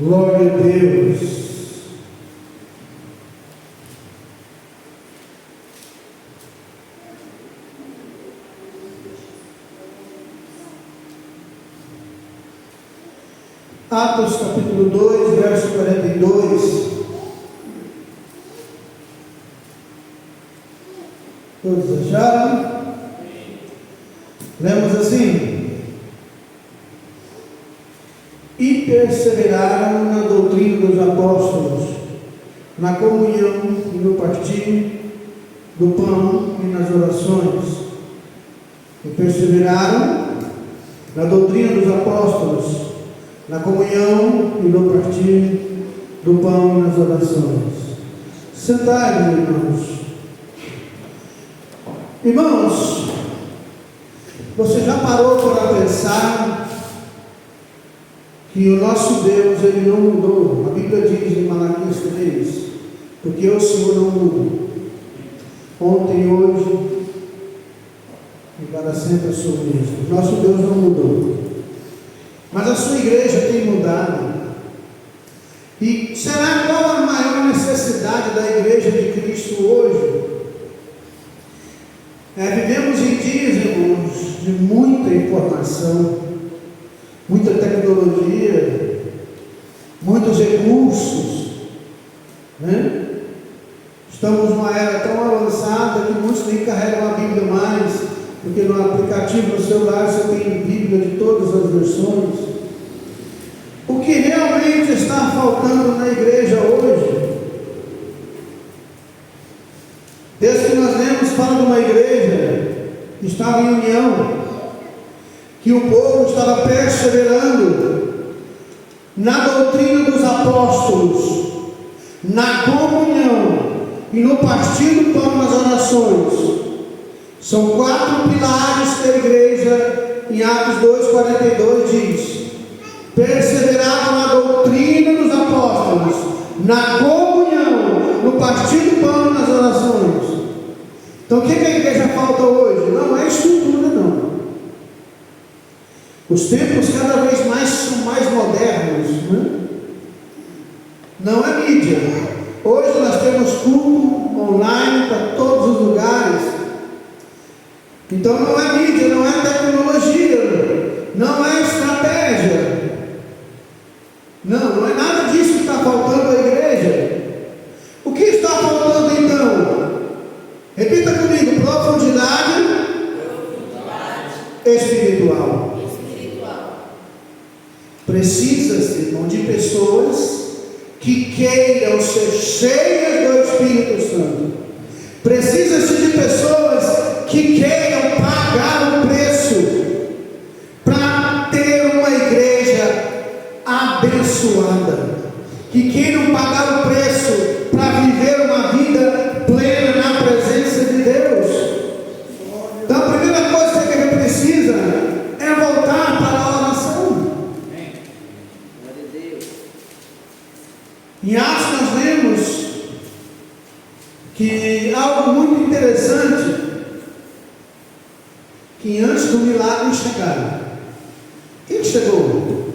Glória a Deus. Atos capítulo 2, verso 42. Todos acharam? Lemos assim: e perseveraram na doutrina dos apóstolos, na comunhão e no partir do pão e nas orações. E perseveraram na doutrina dos apóstolos, na comunhão e no partir do pão e nas orações. Sentai-vos, irmãos. Irmãos, você já parou para pensar que o nosso Deus, Ele não mudou? A Bíblia diz em Malaquias 3, porque o Senhor não muda. Ontem, hoje e para sempre eu sou o mesmo. Nosso Deus não mudou. Mas a sua igreja tem mudado. E será qual a maior necessidade da igreja de Cristo hoje? Vivemos em dias, irmãos, de muita informação, muita tecnologia, muitos recursos, né? Estamos numa era tão avançada que muitos nem carregam a Bíblia mais, porque no aplicativo do celular você tem Bíblia de todas as versões. O que realmente está faltando na igreja hoje? Desde que nós lemos, fala de uma igreja que estava em união, que o povo estava perseverando na doutrina dos apóstolos, na comunhão e no partir do pão nas orações. São 4 pilares que a igreja, em Atos 2,42 diz: perseveravam na doutrina dos apóstolos, na comunhão, no partir do pão e nas orações. Então o que a igreja falta hoje? Não é estrutura, não. Os tempos cada vez mais são mais modernos, né? Não é mídia. Hoje nós temos culto online para todos os lugares. Então não é mídia, não é tecnologia, não é estratégia. Não é nada disso que está faltando à igreja. O que está faltando então? Repita comigo: profundidade espiritual. Precisa-se, irmão, de pessoas que queiram ser cheias do Espírito Santo. Precisa-se de pessoas que queiram pagar o preço para ter uma igreja abençoada, que queiram pagar o preço para viver uma vida plena na presença de Deus. Então a primeira coisa que a igreja precisa é voltar para a oração. Em Atos nós lemos que algo muito interessante, que antes do milagre chegaram. Quem chegou?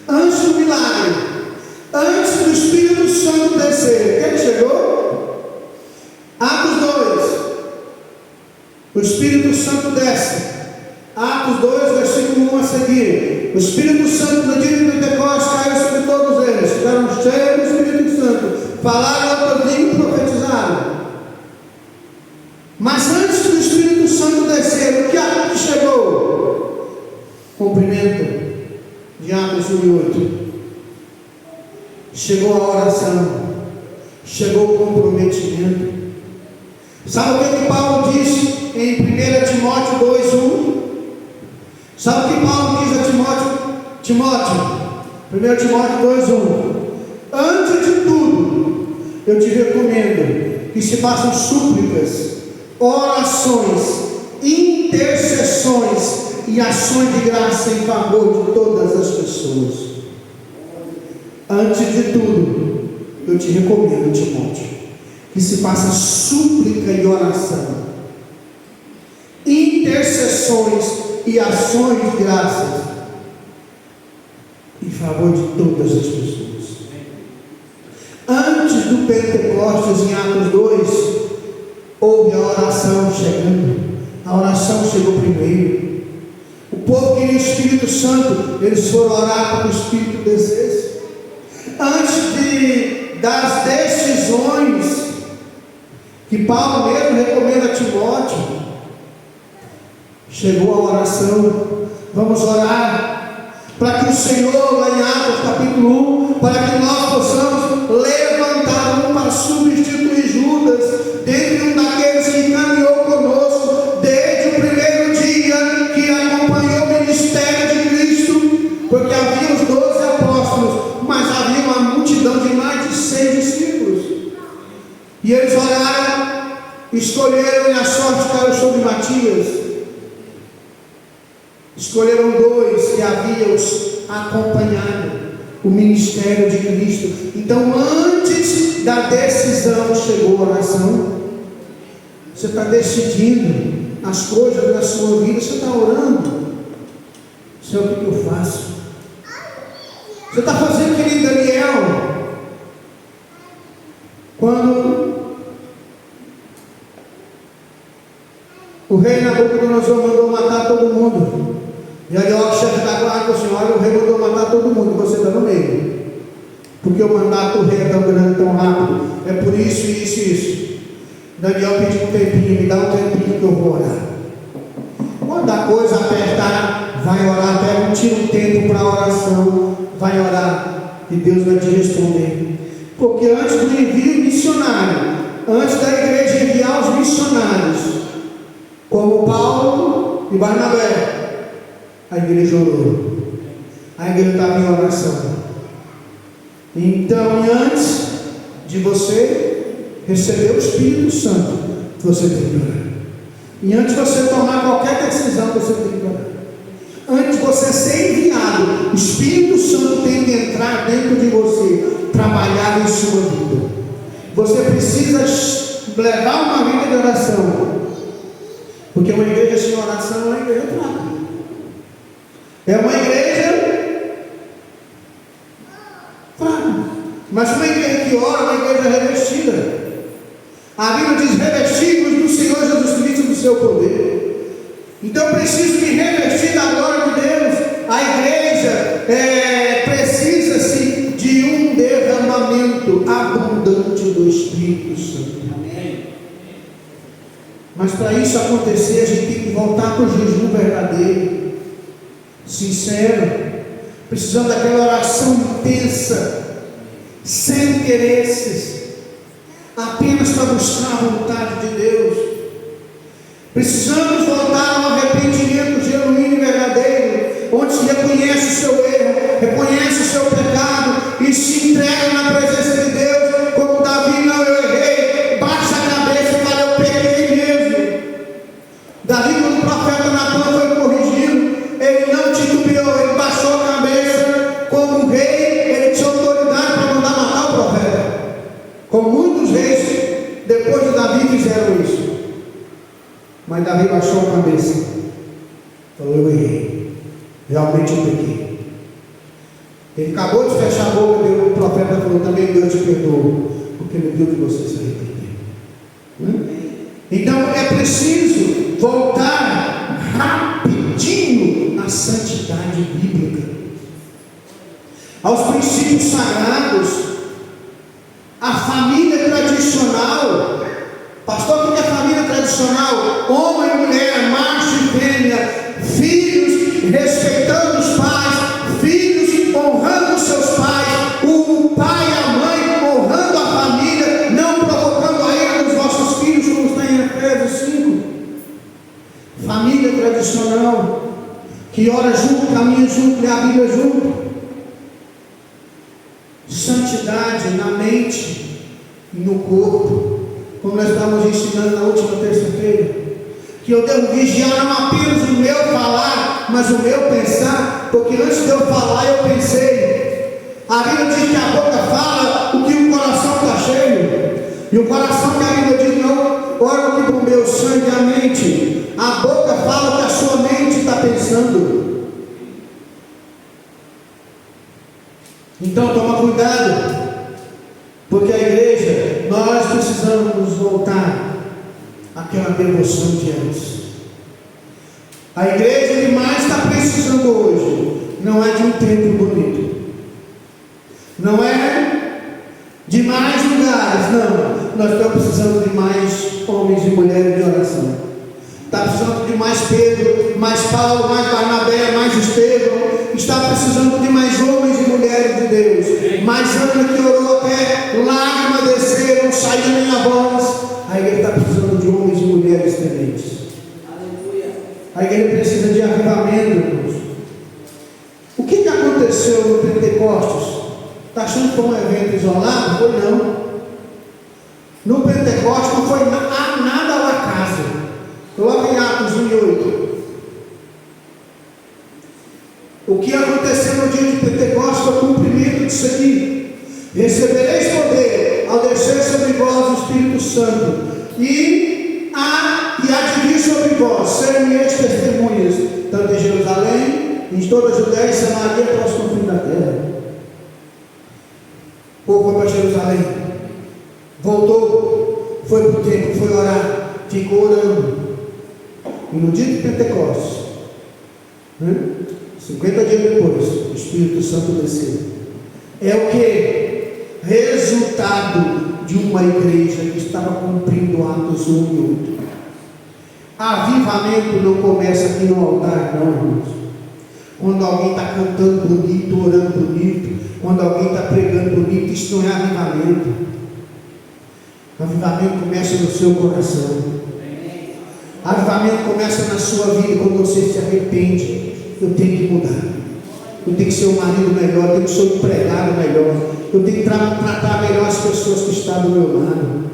Antes do milagre, antes do Espírito Santo descer, quem chegou? Atos 2, o Espírito Santo desce. Atos 2, versículo 1 a seguir: o Espírito Santo no dia de Pentecostes caiu sobre todos eles, ficaram cheios do Espírito Santo, falaram outras línguas e profetizaram. Mas antes do Espírito Santo descer, o que aqui chegou? Cumprimento de Atos 1:8. Chegou a oração, chegou o comprometimento. Sabe o que Paulo disse em 1 Timóteo 2:1? Sabe o que Paulo diz a Timóteo? 1 Timóteo 2:1: antes de tudo, eu te recomendo que se façam súplicas, orações, intercessões e ações de graça em favor de todas as pessoas. Antes de tudo, eu te recomendo, Timóteo, que se faça súplica e oração, intercessões e ações de graça em favor de todas as pessoas. Antes do Pentecostes, em Atos 2, houve a oração chegando. A oração chegou primeiro. O povo queria o Espírito Santo, eles foram orar para que o Espírito descesse. Antes das decisões que Paulo mesmo recomenda a Timóteo, chegou a oração. Vamos orar para que o Senhor, lá em Atos capítulo 1, para que nós possamos levantar um para substituir Judas, dentre um daqueles que caminhou conosco desde o primeiro dia que acompanhou o ministério de Cristo, porque havia os 12 apóstolos, mas havia uma multidão de mais de 100 discípulos, e eles oraram, escolheram, e a sorte caiu sobre Matias. Escolheram 2 que haviam acompanhado o ministério de Cristo. Então, antes da decisão, chegou a oração. Você está decidindo as coisas da sua vida, você está orando. Senhor, o que eu faço? Você está fazendo que nem Daniel, quando o rei Nabucodonosor mandou matar todo mundo. E aí o chefe da guarda falou assim: olha, o rei mandou matar todo mundo, você está no meio, porque o mandato do rei é tão grande, tão rápido, é por isso, isso e isso. Daniel pediu um tempinho, me dá um tempinho que eu vou orar. Quando a coisa apertar, vai orar, tira um tempo para a oração, vai orar, e Deus vai te responder. Porque antes do envio missionário, antes da igreja enviar os missionários, como Paulo e Barnabé, a igreja orou. A igreja estava em oração. Então, antes de você receber o Espírito Santo, você tem que orar. E antes de você tomar qualquer decisão, você tem que orar. Antes de você ser enviado, o Espírito Santo tem que entrar dentro de você, trabalhar em sua vida. Você precisa levar uma vida de oração. Porque uma igreja sem oração é uma igreja fraca. É uma igreja fraca. Mas uma igreja que ora é uma igreja revestida. A Bíblia diz: revestivos do Senhor Jesus Cristo do seu poder. Então eu preciso me revestir da glória de Deus. A igreja precisa-se de um derramamento abundante do Espírito Santo. Mas para isso acontecer, a gente tem que voltar para o jejum verdadeiro, sincero, precisando daquela oração intensa, sem interesses, apenas para buscar a vontade de Deus. Precisamos voltar ao arrependimento genuíno e verdadeiro, onde se reconhece o seu erro, reconhece o seu pecado e se entrega na presença de Deus, como Davi: não, eu errei, baixa a cabeça e fala: eu pequei mesmo. Davi, quando o profeta Natan foi corrigido, ele não titubeou, ele baixou a cabeça. Como rei, ele tinha autoridade para mandar matar o profeta, como muitos reis depois de Davi fizeram isso. Mas Davi baixou a cabeça, falou: eu errei, realmente eu pequei. Ele acabou de fechar a boca dele, o profeta falou: também Deus te perdoou, porque ele viu que você se arrependeu. Então é preciso voltar rapidinho à santidade bíblica, aos princípios sagrados, à família tradicional. Pastor, o que é família tradicional? Homem e mulher, macho e fêmea, filhos respeitando os pais, filhos honrando seus pais, o pai e a mãe honrando a família, não provocando a ira dos vossos filhos, como está em Efésios 5. Família tradicional, que ora junto, caminha junto, lê a Bíblia junto. Santidade na mente e no corpo, como nós estávamos ensinando na última terça-feira, que eu devo vigiar não apenas o meu falar, mas o meu pensar, porque antes de eu falar eu pensei. A Bíblia diz que a boca fala o que o coração está cheio, e o coração, que a Bíblia diz, não órgão que bombeia o sangue e a mente. A boca fala o que a sua mente está pensando. cuidado, porque a igreja, nós precisamos voltar àquela devoção de antes. A igreja que mais está precisando hoje não é de um templo bonito, não é de mais lugares, não. Nós estamos precisando de mais homens e mulheres de oração. Está precisando de mais Pedro, mais Paulo, mais Barnabé, mais Estevão. Está precisando de mais homens e mulheres de Deus. Mais Ana que orou até lágrimas descer, não saiu nem a voz. A igreja está precisando de homens e mulheres tementes. A igreja precisa de avivamento, irmãos. O que aconteceu no Pentecostes? Está achando que foi um evento isolado? Foi não. No Pentecostes não foi nada ao acaso. Coloca em Atos 1:8. O que aconteceu no dia de Pentecostes foi o cumprimento disso aqui. Recebereis poder ao descer sobre vós o Espírito Santo, e há de vir sobre vós ser-me-eis testemunhas, tanto em Jerusalém, em toda a Judéia e Samaria, até os confins da terra. O povo foi para Jerusalém, voltou, foi para o templo, foi orar, ficou orando. E no dia de Pentecostes, 50 dias depois, o Espírito Santo desceu. É o que? Resultado de uma igreja que estava cumprindo Atos 1 e 8. Avivamento não começa aqui no altar, não, irmãos. Quando alguém está cantando bonito, orando bonito, quando alguém está pregando bonito, isso não é avivamento. Avivamento começa no seu coração. Avivamento começa na sua vida quando você se arrepende. Eu tenho que mudar. Eu tenho que ser um marido melhor, eu tenho que ser um empregado melhor, eu tenho que tratar melhor as pessoas que estão do meu lado.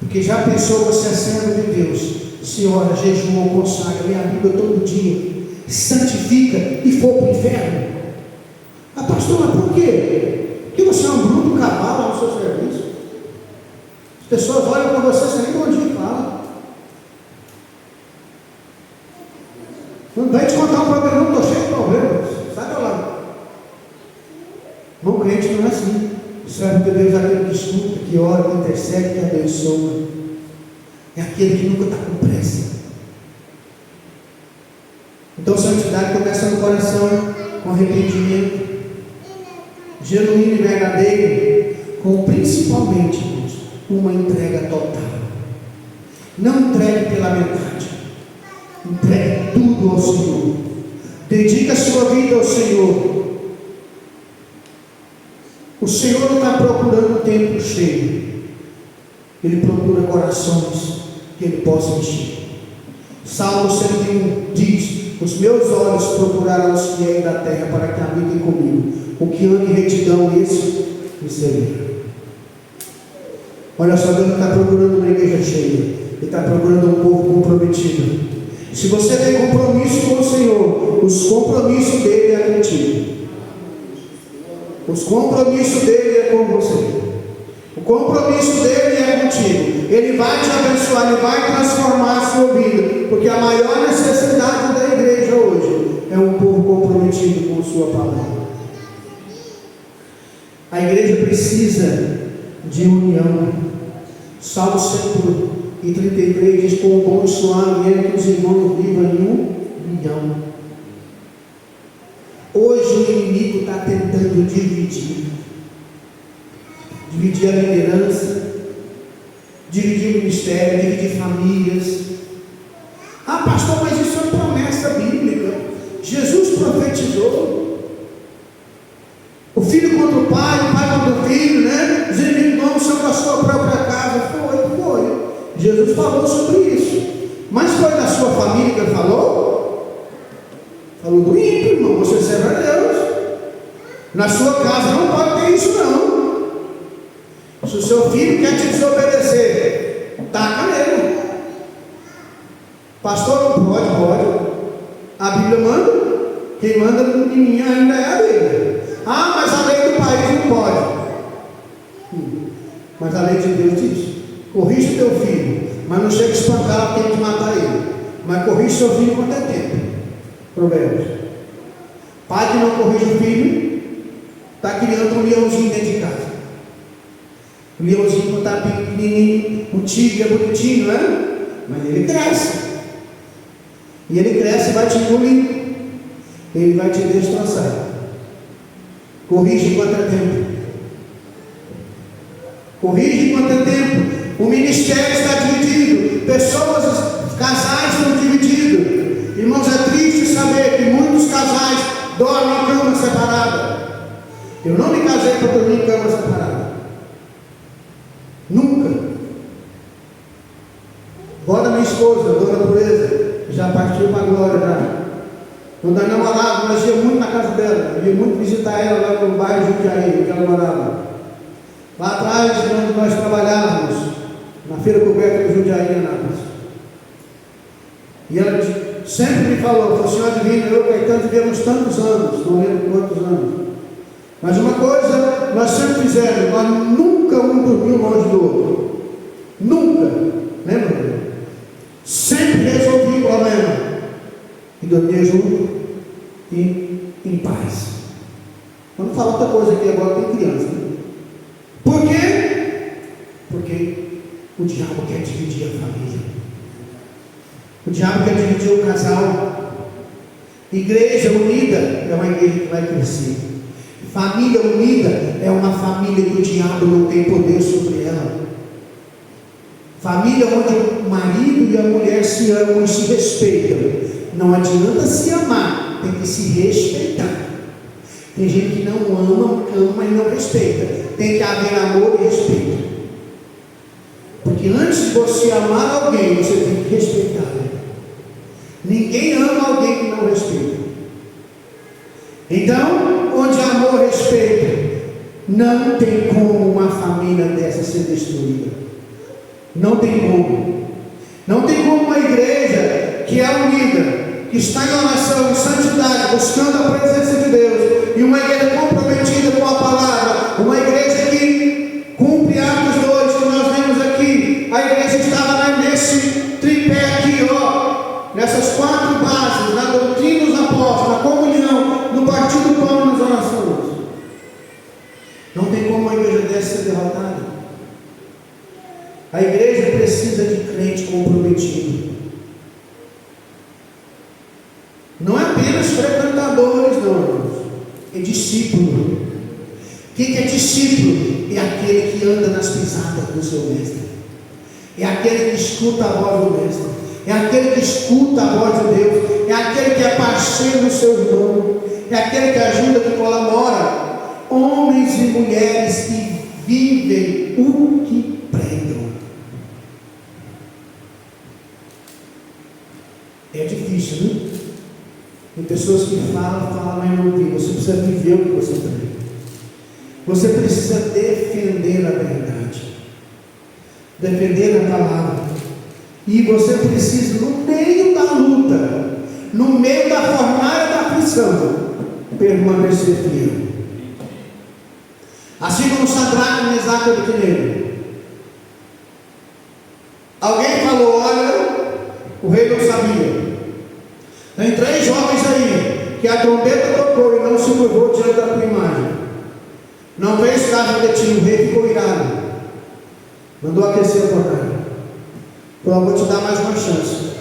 Porque já pensou, você é servo de Deus, se ora, jejua, consagra, lê a Bíblia todo dia, santifica e for para o inferno. Ah, pastor, mas por quê? Porque você é um bruto cavalo no seu serviço. As pessoas olham para você sem nem onde fala. Não vai te contar um problema, não, estou cheio de problemas. Sai para lá. Bom crente não é assim. Serve de Deus é aquele que escuta, que ora, que intercede, que abençoa. É aquele que nunca está com pressa. Então, santidade começa no coração, com arrependimento genuíno e verdadeiro, com principalmente, irmãos, uma entrega total. Não entregue pela metade. Entregue tudo ao Senhor. Dedique a sua vida ao Senhor. O Senhor não está procurando um templo cheio. Ele procura corações que Ele possa encher. Salmo 101 diz: os meus olhos procurarão os fiéis da terra, para que habitem comigo. O que ame retidão, esse me servirá. Olha só, Deus não está procurando uma igreja cheia. Ele está procurando um povo comprometido. Se você tem compromisso com o Senhor, os compromissos dele é contigo. Os compromissos dele é com você. O compromisso dele é contigo. Ele vai te abençoar, ele vai transformar a sua vida. Porque a maior necessidade da igreja hoje é um povo comprometido com a sua palavra. A igreja precisa de união. Salmo 133 diz: com o bom e suave é que os irmãos vivam em união. Hoje o inimigo está tentando dividir a liderança, dividir o ministério, dividir famílias. Ah, pastor, mas isso é promessa bíblica. Jesus profetizou. O filho contra o pai contra o filho, né? Os inimigos não são da sua própria casa. Foi. Jesus falou sobre isso. Mas foi da sua família que ele falou? Falou do ímpio, irmão. Você serve a Deus. Na sua casa não pode ter isso, não. Se o seu filho quer te desobedecer, taca nele. Pastor, não pode. A Bíblia manda. Quem manda em mim ainda é a Bíblia. Ah, mas a lei do país não pode. Mas a lei de Deus diz: corrige o teu filho, mas não chega a espancar, tem que matar ele. Mas corrige seu filho quanto é tempo. Provérbios. Pai que não corrige o filho está criando um leãozinho dentro de casa. O leãozinho não está pequenininho, o tigre é bonitinho, né? Mas ele cresce. E ele cresce e vai te engolir. Ele vai te destroçar. Corrige enquanto é tempo. Corrige enquanto é tempo. O ministério está dividido. Pessoas, casais estão divididos. Irmãos, é triste saber que muitos casais dormem em cama separada. Eu não me casei para dormir em cama separada. Nunca. Vó da minha esposa, Dona Pureza, já partiu para a glória já. Quando nós namorávamos, nós íamos muito na casa dela. Eu ia muito visitar ela lá no bairro Jundiaí, onde ela morava. Lá atrás, quando nós trabalhávamos na feira coberta do Jundiaí, em Anápolis. E ela sempre me falou, Senhor Divino, eu e o Caetano vivemos tantos anos, não lembro quantos anos. Mas uma coisa nós sempre fizemos, nós nunca um dormiu longe do outro. Nunca. Lembra? Sempre resolvi o problema. E dormia junto e em paz. Vamos falar outra coisa aqui agora, tem criança. Né? Por quê? Porque o diabo quer dividir a família. O diabo quer dividir o casal. Igreja unida é uma igreja que vai crescer. Família unida é uma família que o diabo não tem poder sobre ela. Família onde o marido e a mulher se amam e se respeitam. Não adianta se amar, tem que se respeitar. Tem gente que não ama e não respeita. Tem que haver amor e respeito. Porque antes de você amar alguém, você tem que respeitar. Ninguém ama alguém que não respeita. Então, onde há amor e respeito, não tem como uma família dessa ser destruída. Não tem como. Não tem como uma igreja que é unida, que está em oração, em santidade, buscando a presença de Deus, e uma igreja comprometida com a palavra, uma igreja que cumpre Atos 2, que nós vemos aqui. A igreja estava nesse tripé aqui, ó, nessas 4 bases, na doutrina dos apóstolos, na comunhão, no partir do pão e nas orações. Não tem como uma igreja dessa ser derrotada. A igreja precisa de crente comprometido. Não é apenas frequentadores, não, irmãos. É discípulo. Quem é discípulo? É aquele que anda nas pisadas do seu mestre. É aquele que escuta a voz do mestre. É aquele que escuta a voz de Deus. É aquele que é parceiro do seu irmão. É aquele que ajuda, que colabora. Homens e mulheres que vivem o que pregam. É difícil, né? Tem pessoas que falam, mas não tem. Você precisa viver o que você prega. Você precisa defender a verdade, defender a palavra. E você precisa, no meio da luta, no meio da fornalha da aflição, permanecer fiel. Assim como Sadraque, Mesaque e Abednego. Alguém falou, olha, o rei não sabia. Tem 3 jovens aí, que a trombeta tocou e não se curvou diante da tua imagem. Não fez caso de ti, o rei ficou irado. Mandou aquecer a fornalha. Falou, vou te dar mais uma chance.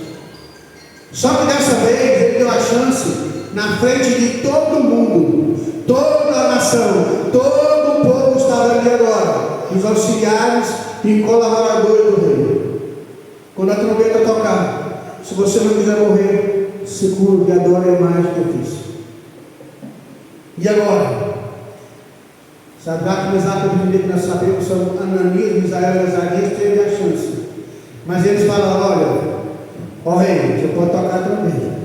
Só que dessa vez ele deu a chance na frente de todo mundo, toda a nação, todo o povo estava ali agora, os auxiliares e colaboradores do rei. Quando a trombeta tocar, se você não quiser morrer, se curva e adora a imagem que eu fiz. E agora? Sadraque, Mesaque e Abednego, nós sabemos que são Ananias, Misael e Azarias, teve a chance. Mas eles falaram, olha, ó rei, você pode tocar a trombeta.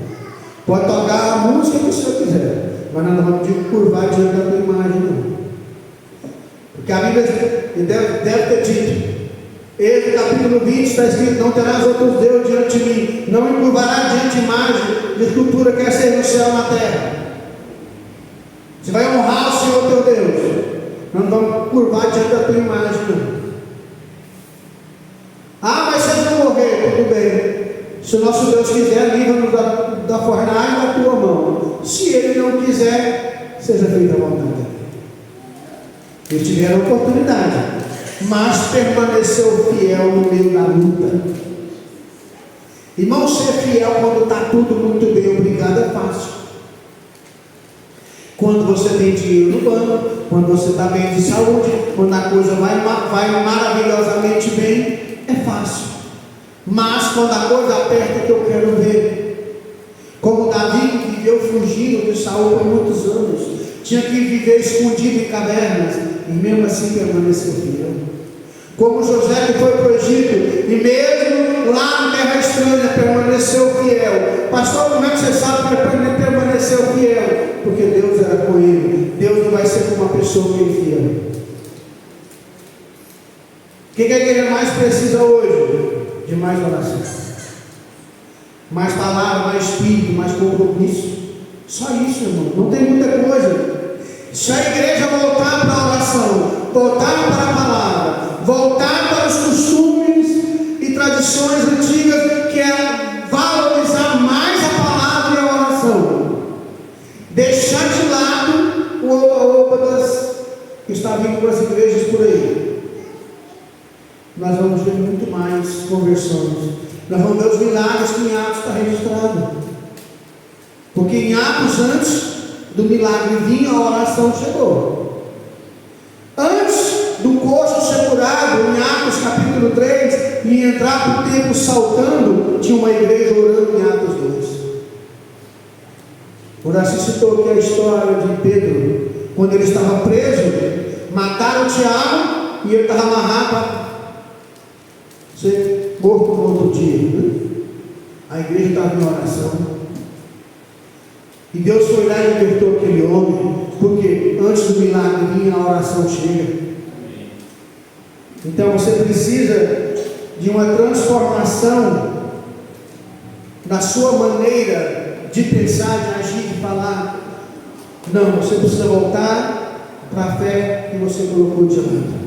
Pode tocar a música que o senhor quiser. Mas nós não vamos te curvar diante da tua imagem, não. Porque a Bíblia deve ter dito. Êxodo capítulo 20 está escrito, não terás outros deuses diante de mim. Não me curvará diante de imagem de escultura, quer ser no céu ou na terra. Você vai honrar o Senhor teu Deus. Não vamos curvar diante da tua imagem, não. Ah, mas se eles não morrer, tudo bem. Se o nosso Deus quiser, livra-nos da fornalha da tua mão. Se Ele não quiser, seja feita a vontade dele. Eles tiveram oportunidade, mas permaneceu fiel no meio da luta. Irmão, ser fiel quando está tudo muito bem, obrigado, é fácil. Quando você tem dinheiro no banco, quando você está bem de saúde, quando a coisa vai maravilhosamente bem, é fácil. Mas quando a coisa aperta, que eu quero ver, como Davi, que viveu fugindo de Saul por muitos anos, tinha que viver escondido em cavernas, e mesmo assim permaneceu fiel. Como José, que foi para o Egito, e mesmo lá na terra estranha permaneceu fiel. Pastor, como é que você sabe que ele permaneceu fiel? Porque Deus era com ele. Deus não vai ser com uma pessoa que é infiel. O que a igreja mais precisa hoje? De mais oração, mais palavra, mais espírito, mais compromisso. Só isso, irmão, não tem muita coisa. Se a igreja voltar para a oração, voltar para a palavra, voltar para os costumes e tradições antigas, que é valorizar mais a palavra e a oração, deixar de lado o oba-oba que está vindo para as igrejas por aí, nós vamos ver muito mais conversões. Nós vamos ver os milagres que em Atos está registrado. Porque em Atos, antes do milagre vir, a oração chegou. Antes do coxo ser curado, em Atos capítulo 3, e entrar para o templo saltando, tinha uma igreja orando em Atos 2. Horácio citou aqui a história de Pedro, quando ele estava preso, mataram Tiago e ele estava amarrado para ser morto no outro dia, né? A igreja estava em oração, e Deus foi lá e libertou aquele homem, porque antes do milagre vir, a oração chega. Então você precisa de uma transformação na sua maneira de pensar, de agir, de falar. Não, você precisa voltar para a fé que você colocou de lado.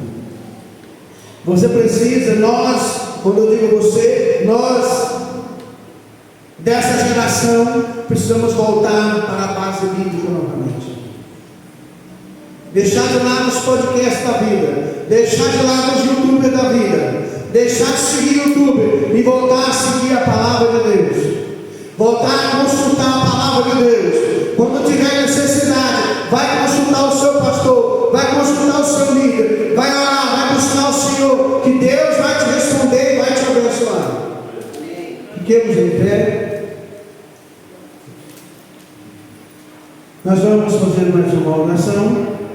Você precisa, quando eu digo você, nós dessa geração precisamos voltar para a base bíblica novamente. Deixar de lado os podcasts da vida, deixar de lado os youtubers da vida, deixar de seguir o YouTube e voltar a seguir a palavra de Deus, voltar a consultar a palavra de Deus. Quando tiver necessidade, vai consultar o seu pastor, vai consultar o seu líder, vai orar, vai buscar o Senhor, que Deus vai te responder e vai te abençoar. Fiquemos em pé. Nós vamos fazer mais uma oração.